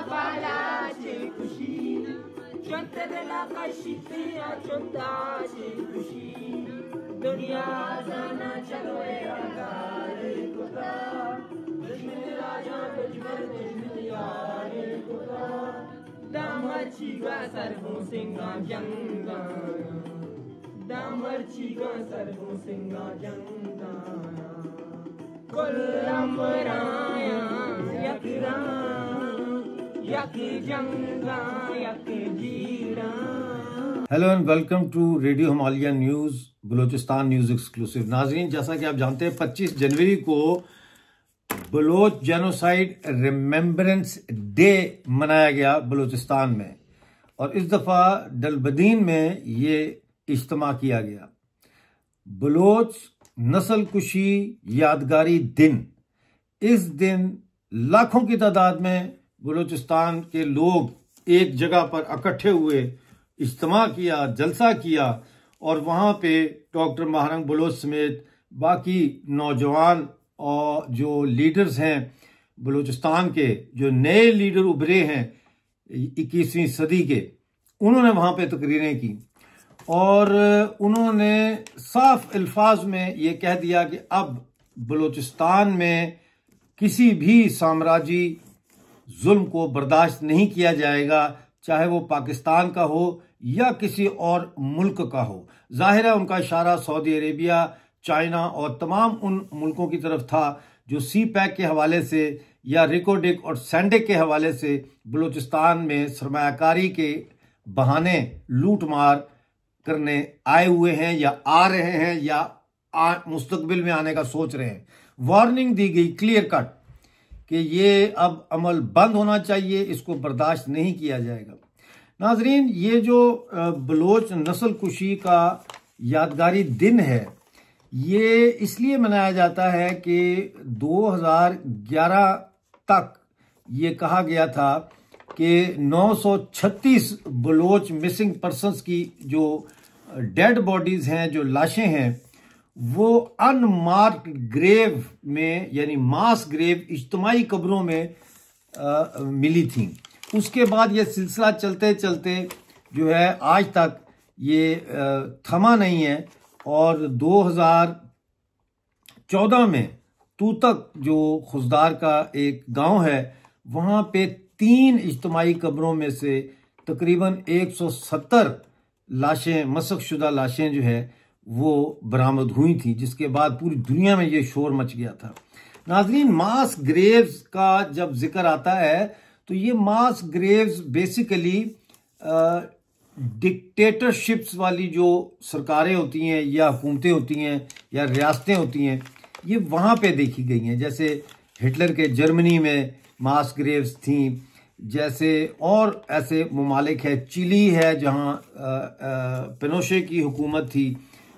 balace così, chonte della cascina, chontace così, dunia zana chalo e agare kota, deshmil raja deshmil yaare kota, damar chiga sarvo singa janga, damar chiga sarvo singa janga, kolamraya yakra hello and welcome to radio Himalaya news Balochistan news exclusive. नाजरीन, जैसा कि आप जानते हैं 25 जनवरी को Bloch genocide remembrance day मनाया गया बलोचिस्तान में, और इस दफ़ा डलबदीन में ये इज्तिमा किया गया। बलोच नस्ल कुशी यादगारी दिन, इस दिन लाखों की तादाद में बलूचिस्तान के लोग एक जगह पर इकट्ठे हुए, इज्तिमा किया, जलसा किया, और वहाँ पे डॉक्टर महारंग बलोच समेत बाकी नौजवान और जो लीडर्स हैं बलूचिस्तान के, जो नए लीडर उभरे हैं 21वीं सदी के, उन्होंने वहाँ पे तकरीरें की और उन्होंने साफ अल्फाज में ये कह दिया कि अब बलूचिस्तान में किसी भी साम्राज्यी जुल्म को बर्दाश्त नहीं किया जाएगा, चाहे वो पाकिस्तान का हो या किसी और मुल्क का हो। जाहिर है उनका इशारा सऊदी अरेबिया, चाइना और तमाम उन मुल्कों की तरफ था जो सी पैक के हवाले से या रिकोडिक और सैंडेक के हवाले से बलूचिस्तान में सरमायाकारी के बहाने लूट मार करने आए हुए हैं या आ रहे हैं या मुस्तकबिल में आने का सोच रहे हैं। वार्निंग दी गई क्लियर कट कि ये अब अमल बंद होना चाहिए, इसको बर्दाश्त नहीं किया जाएगा। नाजरीन, ये जो बलोच नस्ल कुशी का यादगारी दिन है, ये इसलिए मनाया जाता है कि 2011 तक ये कहा गया था कि 936 बलोच मिसिंग पर्सन्स की जो डेड बॉडीज हैं, जो लाशें हैं, वो अनमार्क्ड ग्रेव में यानी मास ग्रेव इज्तिमाई कब्रों में मिली थी। उसके बाद ये सिलसिला चलते चलते जो है आज तक ये थमा नहीं है, और 2014 में तूतक जो खुजदार का एक गांव है, वहां पे 3 इज्तिमाई कब्रों में से तकरीबन 170 लाशें, मसकशुदा लाशें जो है वो बरामद हुई थी, जिसके बाद पूरी दुनिया में ये शोर मच गया था। नाजरीन, मास ग्रेव्स का जब जिक्र आता है तो ये मास ग्रेव्स बेसिकली डिक्टेटरशिप्स वाली जो सरकारें होती हैं या हुकूमतें होती हैं या रियासतें होती हैं, ये वहाँ पे देखी गई हैं। जैसे हिटलर के जर्मनी में मास ग्रेव्स थी, जैसे और ऐसे ममालिक है, चिली है जहाँ पिनोशे की हुकूमत थी,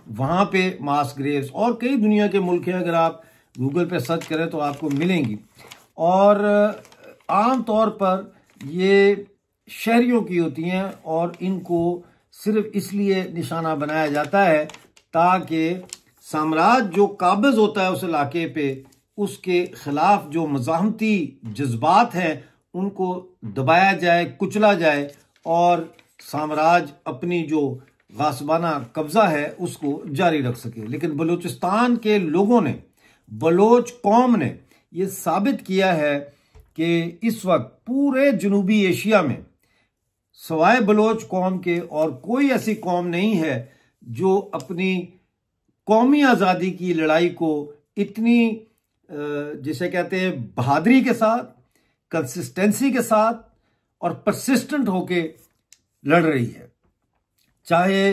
वहाँ पे मास ग्रेव्स, और कई दुनिया के मुल्क हैं, अगर आप गूगल पे सर्च करें तो आपको मिलेंगी। और आम तौर पर ये शहरियों की होती हैं और इनको सिर्फ इसलिए निशाना बनाया जाता है ताकि साम्राज्य जो काबिज होता है उस इलाके पे, उसके खिलाफ जो मज़ाहमती जज्बात हैं उनको दबाया जाए, कुचला जाए, और साम्राज्य अपनी जो गासबाना कब्जा है उसको जारी रख सके। लेकिन बलूचिस्तान के लोगों ने, बलोच कौम ने ये साबित किया है कि इस वक्त पूरे जनूबी एशिया में सवाए बलोच कौम के और कोई ऐसी कौम नहीं है जो अपनी कौमी आज़ादी की लड़ाई को इतनी जिसे कहते हैं बहादुरी के साथ, कंसिस्टेंसी के साथ और परसिस्टेंट होके लड़ रही है। चाहे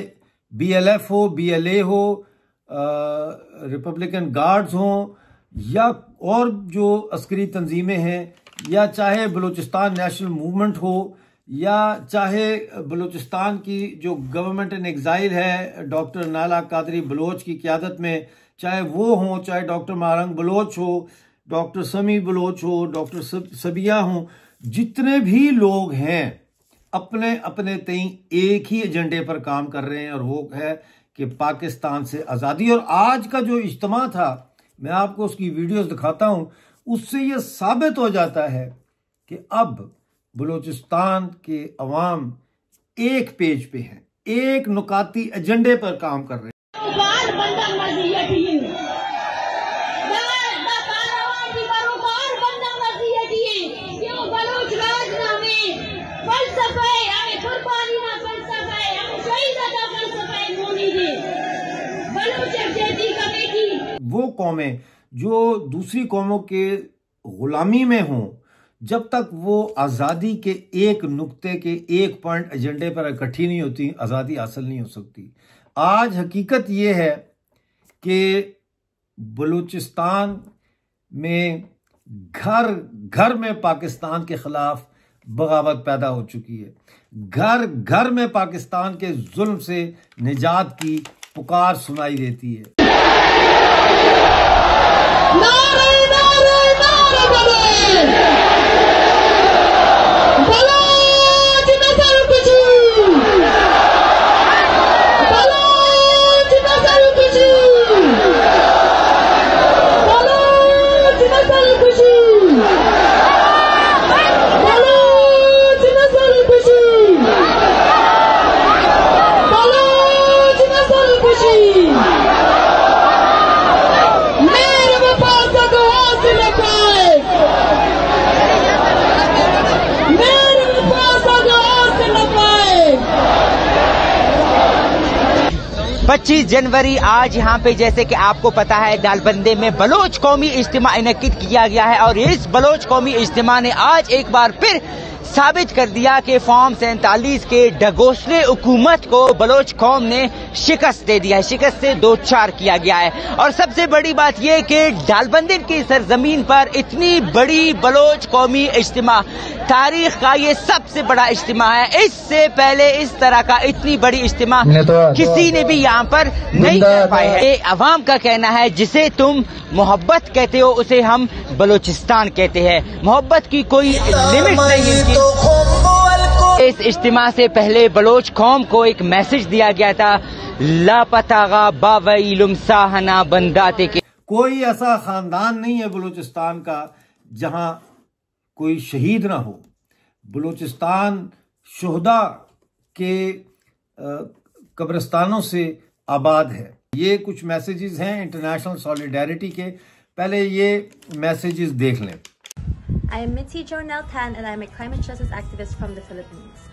BLF हो, BLA हो, रिपब्लिकन गार्ड्स हो, या और जो अस्करी तंजीमें हैं, या चाहे बलूचिस्तान नेशनल मूवमेंट हो, या चाहे बलूचिस्तान की जो गवर्नमेंट इन एग्जाइल है डॉक्टर नाला कादरी बलोच की क़यादत में, चाहे वो हो, चाहे डॉक्टर महारंग बलोच हो, डॉक्टर समी बलोच हो, डॉक्टर सबिया हो, जितने भी लोग हैं अपने अपने तई एक ही एजेंडे पर काम कर रहे हैं, और वो है कि पाकिस्तान से आज़ादी। और आज का जो इज्तिमा था, मैं आपको उसकी वीडियोस दिखाता हूं, उससे ये साबित हो जाता है कि अब बलूचिस्तान के अवाम एक पेज पे हैं, एक नुकाती एजेंडे पर काम कर रहे हैं। वो कौमें जो दूसरी कौमों के गुलामी में हों, जब तक वो आज़ादी के एक नुक्ते के एक पॉइंट एजेंडे पर इकट्ठी नहीं होती, आज़ादी हासिल नहीं हो सकती। आज हकीकत ये है कि बलूचिस्तान में घर घर में पाकिस्तान के खिलाफ बगावत पैदा हो चुकी है। घर घर में पाकिस्तान के जुल्म से निजात की पुकार सुनाई देती है। पच्चीस जनवरी आज यहाँ पे जैसे कि आपको पता है दालबंदे में बलोच कौमी इज्तिमा इनेकिद किया गया है और इस बलोच कौमी इज्तिमा ने आज एक बार फिर साबित कर दिया कि फॉर्म 47 के डगोसले हुकूमत को बलोच कौम ने शिकस्त दे दिया है, शिकस्त से दो चार किया गया है। और सबसे बड़ी बात यह कि दालबंदी की सरजमीन पर इतनी बड़ी बलोच कौमी इज्तिमा तारीख का ये सबसे बड़ा इज्तिमा है। इससे पहले इस तरह का इतनी बड़ी इज्तिमा किसी ने भी यहाँ पर नहीं कर पाया है। ये अवाम का कहना है, जिसे तुम मोहब्बत कहते हो उसे हम बलूचिस्तान कहते हैं। मोहब्बत की कोई लिमिट नहीं है। इस इज्तिमा से पहले बलोच कौम को एक मैसेज दिया गया था, लापतागा बावईलुम साहना बंदाते के। कोई ऐसा खानदान नहीं है बलूचिस्तान का जहां कोई शहीद ना हो। बलूचिस्तान शुहदा के कब्रिस्तानों से आबाद है। ये कुछ मैसेजेस हैं इंटरनेशनल सॉलिडारिटी के। पहले ये मैसेजेस देख लें। I am Mitzi Jonel Tan and I am a climate justice activist from the Philippines.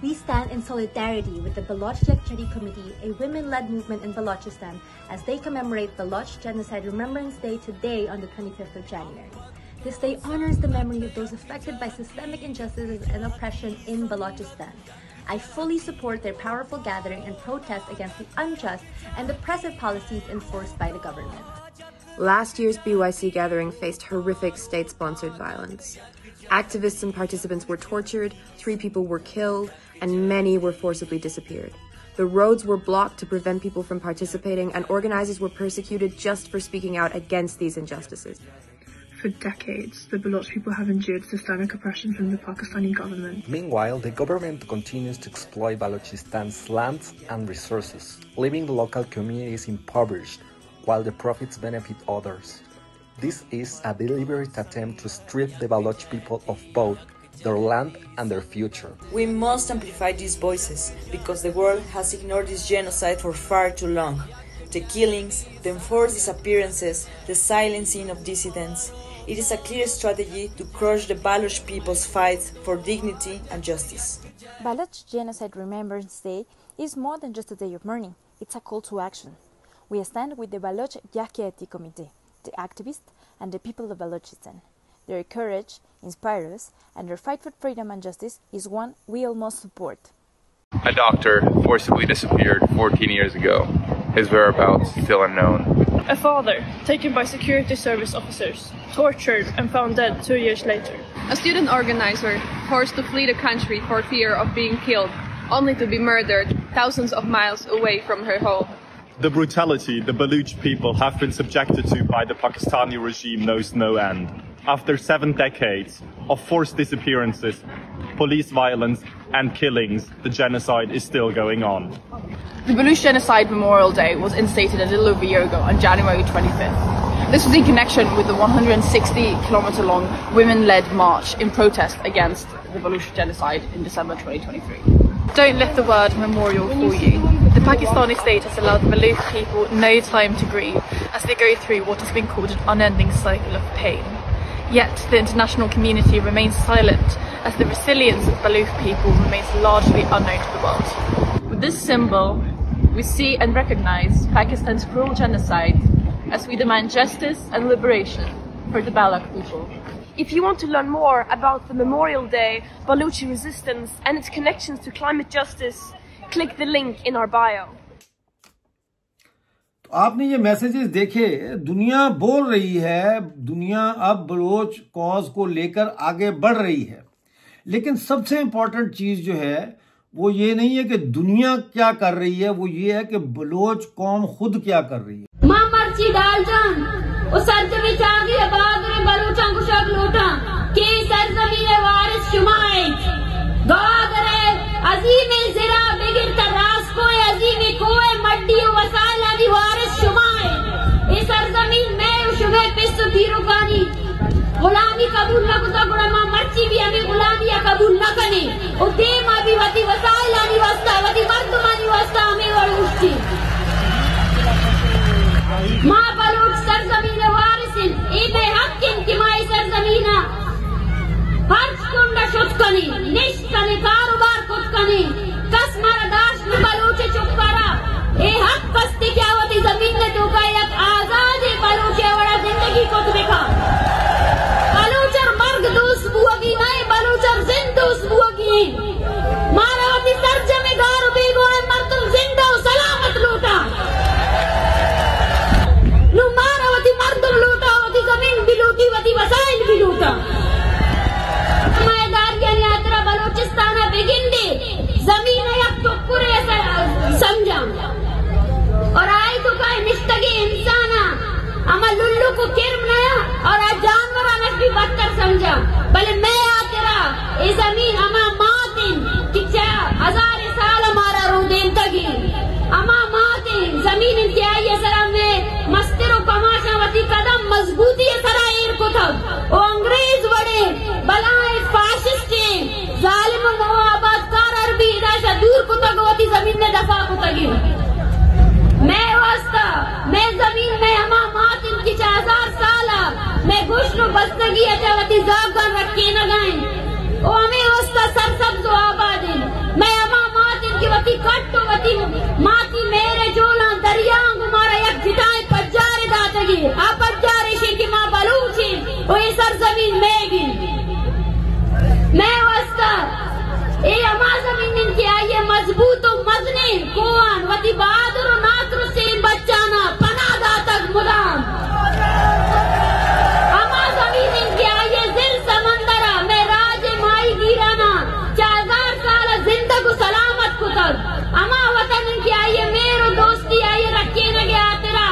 We stand in solidarity with the Baloch Yakshari Committee, a women-led movement in Balochistan, as they commemorate Baloch Genocide Remembrance Day today on the 25th of January. This day honors the memory of those affected by systemic injustices and oppression in Balochistan. I fully support their powerful gathering and protest against the unjust and oppressive policies enforced by the government. Last year's BYC gathering faced horrific state-sponsored violence. Activists and participants were tortured, 3 people were killed, and many were forcibly disappeared. The roads were blocked to prevent people from participating, and organizers were persecuted just for speaking out against these injustices. For decades, the Baloch people have endured systemic oppression from the Pakistani government. Meanwhile, the government continues to exploit Balochistan's lands and resources, leaving the local communities impoverished, while the profits benefit others. This is a deliberate attempt to strip the Baloch people of both their land and their future. We must amplify these voices, because the world has ignored this genocide for far too long. The killings, the enforced disappearances, the silencing of dissidents. It is a clear strategy to crush the Baloch people's fight for dignity and justice. Baloch Genocide Remembrance Day is more than just a day of mourning, it's a call to action. We stand with the Baloch Yakshari Committee, the activists and the people of Balochistan. Their courage inspires us, and their fight for freedom and justice is one we all must support. A doctor forcibly disappeared 14 years ago. His whereabouts still unknown. A father taken by security service officers, tortured and found dead 2 years later. A student organizer forced to flee the country for fear of being killed, only to be murdered thousands of miles away from her home. The brutality the Baloch people have been subjected to by the Pakistani regime knows no end. After 7 decades of forced disappearances, police violence and killings, the genocide is still going on. The Baloch Genocide Memorial Day was instated a little over a year ago on January 25th. This was in connection with the 160-kilometer-long women-led march in protest against the Baloch genocide in December 2023. Don't let the word memorial fool you. The Pakistani state has allowed the Baloch people no time to grieve as they go through what has been called an unending cycle of pain. Yet the international community remains silent as the resilience of Baloch people remains largely unknown to the world. With this symbol, we see and recognize Pakistan's cruel genocide as we demand justice and liberation for the Baloch people. If you want to learn more about the Memorial Day, Balochi resistance and its connections to climate justice, click the link in our bio. तो आपने ये messages देखे, दुनिया बोल रही है, दुनिया अब बलोच कॉज को लेकर आगे बढ़ रही है, लेकिन सबसे इंपॉर्टेंट चीज जो है वो ये नहीं है कि दुनिया क्या कर रही है, वो ये है कि बलोच कौम खुद क्या कर रही है। मां मर्ची डाल जान ओ सरजमी चागी बहादुर बलोचा कुशक लोटा के सरजमी वारिस शुमाए गादरे अजीम जिरा बिगिर तरास को अजीम कोए मड्डी वसाइल अली वारिस शुमाए इस सरजमी में शुमे पिस फिरुकानी गुलामी कबूल न कुता गुड़ा मां मर्ची भी हमें गुलामी कबूल न कने ओ दे मां भी वती वसाइल अली वस्ता वती मर्दमानी वस्ता हमें वड़ुष्टी मां बलोच सरजमीन वारिसिन इबे हक्किन किमाई सरजमीना हर्ष कुंडा शुतकनी निष्कनी कारोबार कुतकनी कस मारा दाश में बलोचे चुपकारा ए हक कस्ते क्या होती जमीन ने तो कायक आजाद है बलोचे वड़ा जिंदगी को देखा बलोचर मर्ग दोस्त बुआगी नहीं बलोचर जिंदोस बुआगी मारा होती सरजमी गार बेगो है मर्दम जिंदा सलामत लूटा मारावती मर्दम लूटा वती जमीन भी लूटी वती वसाइल भी लूटा मैदान यात्रा बलोचिस्तान बेगिंदे जमीन यक टुकुरे समझा और आई तो का निष्तगी इंसाना अमा लुल्लू को किरम नया और आज जानवरा ने भी बदतर समझा भले मैं आतेरा ये जमीन अमा मातिन कि 1000 साल हमारा रो देन तगी अमा मातिन जमीन इंतहा ये सरा में मस्तिरो कमाशा वती कदम मजबूती सरायर को था ओ अंग्रेज बड़े बलाए फाशिस्ट जालिम मोहब्बत कार अरबी इदाशा दूर को तक वती जमीन ने दफा को तगी मैं वास्ता मैं जमीन में अमा मातिन की 4000 साल मैं गुश्नो बस्तगी अचावती जागन रखे न गए ओ हमें वास्ता सरसब्ज आबाद मैं अमा मातिन की वती कट्टो वती माती मेरे जोला दरियांग मारा एक जिताए पज्जारे दातगी आ पज्जारे शे की मां बलूची ओ ये सरजमीन मेगी मैं वास्ता ए अमा जमीन की आये मजबूत और मजने कोआन वती बहादुर और नासर हुसैन बच्चाना पनाह दातक मुदाम अमा जमीन की आये दिल समंदरा मैं राज माई गिराना 4000 साल जिंदगी सलामत को तक अमा वतन की आये मेरो दोस्ती आये रखे न गया तेरा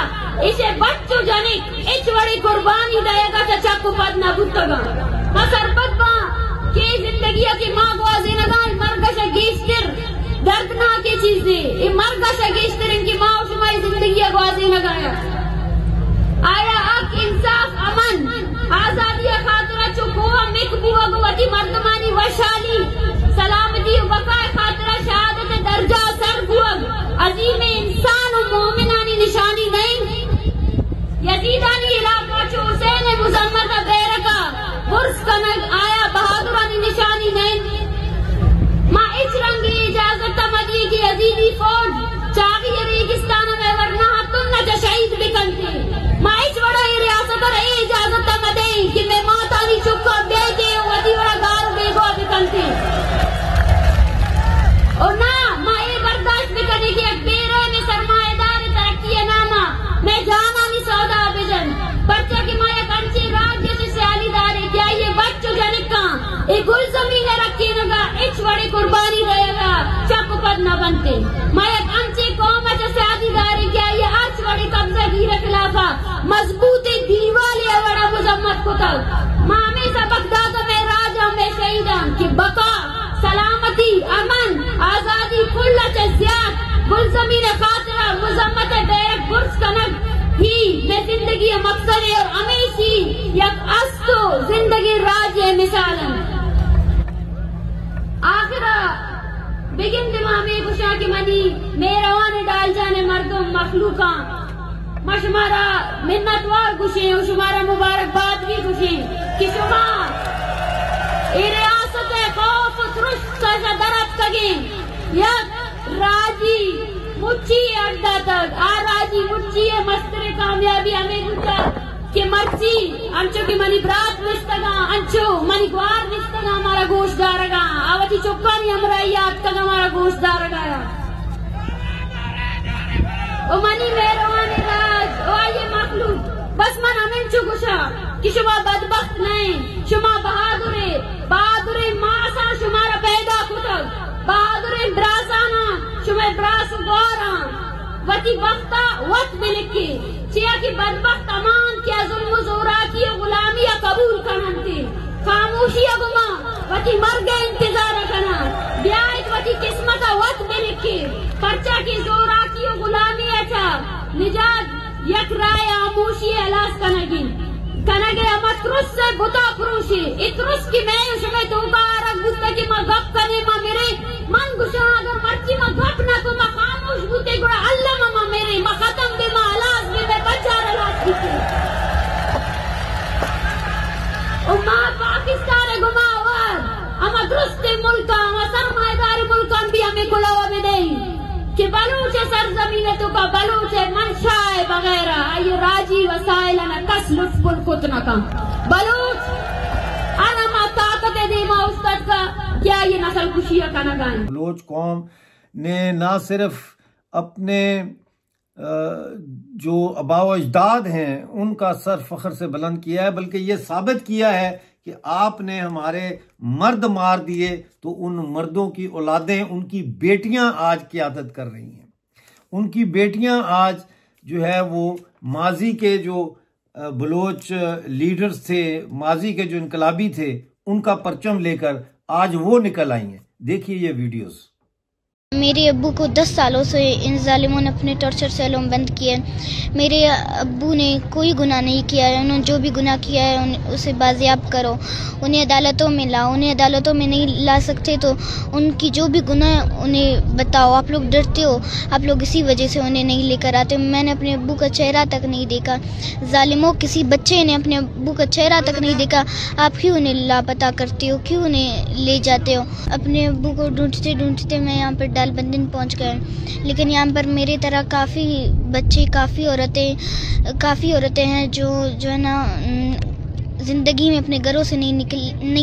इसे बच्चों जनिक इच बड़ी कुर्बानी दएगा चचा को पद न बुतगा मसर बदबा के जिंदगी की मां गवाजी न गाय मरगश गीस्टर दर्दनाक की चीजें ये मरगश गीस्टर इनकी मां शुमाई जिंदगी गवाजी न गाया आया हक इंसाफ अमन आजादी खातिर चुकोआ मिकबुआ गवती मर्दमानी वशाली सलामती बकाए खातिर शहादत दर्जा सर बुअग अजीम इंसान और मोमिनानी निशानी नहीं यजीदानी इलाका चो हुसैन मुजम्मत बैरका गुर्स कनक आया बहादुरानी निशानी नहीं मां इस रंगी इजाजत मदी की अजीदी फौज चागी रेगिस्तान में वरना तुम न शहीद बिकनते मां इस बड़ा रियासत और इजाजत मदे कि मैं माता नी चुप दे दे वदी बड़ा गार बेगो बिकनते और ना मां ये बर्दाश्त भी करने की एक बेरे में सरमाएदार तरक्की नामा मैं जाना नहीं सौदा बिजन बच्चा की माया कंची राज्य से सियालीदार है क्या ये बच्चों जनिका एक गुल जमीन रखी नगा इच बड़ी कुर्बानी रहेगा चप पद न बनते माया कंची कौम से सियालीदार है क्या ये आज बड़ी कब्जा गिर खिलाफा मजबूती दीवाले बड़ा मुजम्मत को तक मां हमेशा बगदाद में राजा में शहीदा की बका सलामती अमन आजादी कुल्ला चज्यात गुल जमीन खातिरा मुजम्मत बैरक गुर्स कनक ही मैं जिंदगी मकसद और हमेशी यक अस्तो जिंदगी राज मिसालन आखिरा बिगिन दिमामे गुशा की मनी मेरवान डाल जाने मर्दों मखलूका मशमारा मिन्नतवार खुशी और शुमारा मुबारकबाद भी खुशी कि शुमा रियासत खौफ तुरुस्त का दरत कगे यक राजी मुच्ची अड्डा तक आ राजी मुच्ची है मस्तरे कामयाबी हमें गुजा के मर्जी अंचो की मनी ब्रात निस्तगा अंचो मनी ग्वार निस्तगा हमारा गोश्त दारगा आवती चुक्कानी हमरा याद तक हमारा गोश्त दारगा ओ मनी मेहरबानी राज ओ ये मखलूक बस मन हमें चुगुशा कि शुमा बदबख्त नहीं शुमा बहादुरे मासा शुमारा पैदा खुतक बहादुरे ब्रासाना शुमा ब्रास गौरा वती बख्ता वत मिलके चिया की बदबख्त अमान क्या जुल्म जोरा की गुलामी या कबूल करनते खामोशी गुमा वती मर्ग इंतजार करना ब्याह वती किस्मत वत मिलके पर्चा की जोरा की गुलामी अच्छा निजात यक राय आमोशी अलास कनगिन कनगे अमत्रुस से गुता क्रूशी इत्रुस की मैं शुमे तो बारा गुस्ता की मां गप कने मां मेरे मन गुशा अगर मर्ची मां गप ना को मां खामोश गुते गुड़ा अल्लाह मां मेरे मां खत्म बे मां अलास बे मैं बचार अलास की ओ मां पाकिस्तान गुमावर अमा दुरुस्ते मुल्का अमा सरमाएदार मुल्का भी हमें गुलावा में दें कि बलूच सरजमीन तो का बलूच मंशाए वगैरह ये राजी वसाइल न कस लुत्फुल कुतना का बलूच अनमा ताकत दीमा उस्ताद का क्या ये नस्ल खुशिया का न गाएं। बलूच कौम ने ना सिर्फ अपने जो आबाओ अजदाद हैं उनका सर फख्र से बुलंद किया है बल्कि ये साबित किया है कि आपने हमारे मर्द मार दिए तो उन मर्दों की औलादें उनकी बेटियां आज क़यादत कर रही हैं। उनकी बेटियां आज जो है वो माजी के जो बलोच लीडर्स थे, माजी के जो इनकलाबी थे, उनका परचम लेकर आज वो निकल आई हैं। देखिए ये वीडियोस। मेरे अब्बू को 10 सालों से इन जालिमों ने अपने टॉर्चर सेलों में बंद किया है। मेरे अब्बू ने कोई गुनाह नहीं किया है, उन्होंने जो भी गुनाह किया है उसे बाजियाब करो, उन्हें अदालतों में लाओ। उन्हें अदालतों में नहीं ला सकते तो उनकी जो भी गुनाह उन्हें बताओ। आप लोग डरते हो, आप लोग इसी वजह से उन्हें नहीं लेकर आते। मैंने अपने अब्बू का चेहरा तक नहीं देखा। जालिमों, किसी बच्चे ने अपने अब्बू का चेहरा तक नहीं देखा, आप क्यों उन्हें लापता करते हो, क्यों उन्हें ले जाते हो? अपने अब्बू को ढूंढते ढूंढते मैं यहाँ पर डालबंदन पहुंच गए, लेकिन यहाँ पर मेरी तरह काफ़ी बच्चे, काफ़ी औरतें हैं जो है ना ज़िंदगी में अपने घरों से नहीं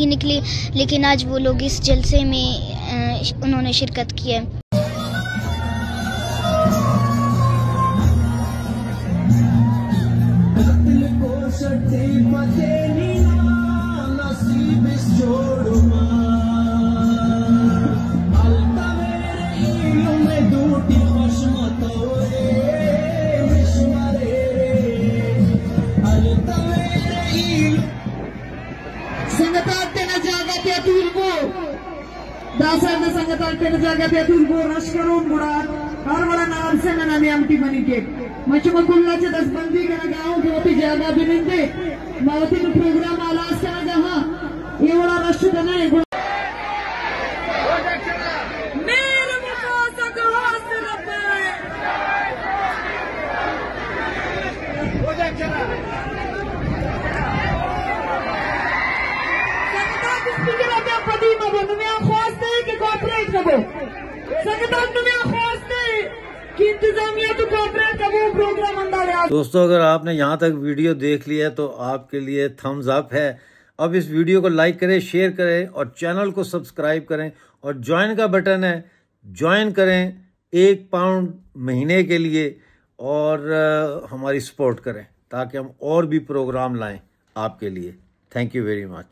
निकली, लेकिन आज वो लोग इस जलसे में उन्होंने शिरकत की है। दासांना संगतांना जागा त्यातून रश करून बुडात हर बड़ा नाम से नामी आमटी बनी के मचमा कुल्लाचे 10 बंदी करा गांव के होती जागा बिनिंदे मावती में प्रोग्राम आलास का जहां ये बड़ा रश तना है। मेरे मुकासा का हाथ रब्बे हो जा चला संगता स्पीकर आपल्या पदीमा बनने ख्वास्ते कि कोऑपरेट करो, संगठन में ख्वास्ते कि इंतजामिया तो कोऑपरेट करो प्रोग्राम अंदाज। दोस्तों, अगर आपने यहाँ तक वीडियो देख लिया तो आपके लिए थम्स अप है। अब इस वीडियो को लाइक करें, शेयर करें और चैनल को सब्सक्राइब करें और ज्वाइन का बटन है, ज्वाइन करें £1 महीने के लिए और हमारी सपोर्ट करें ताकि हम और भी प्रोग्राम लाएं आपके लिए। Thank you very much.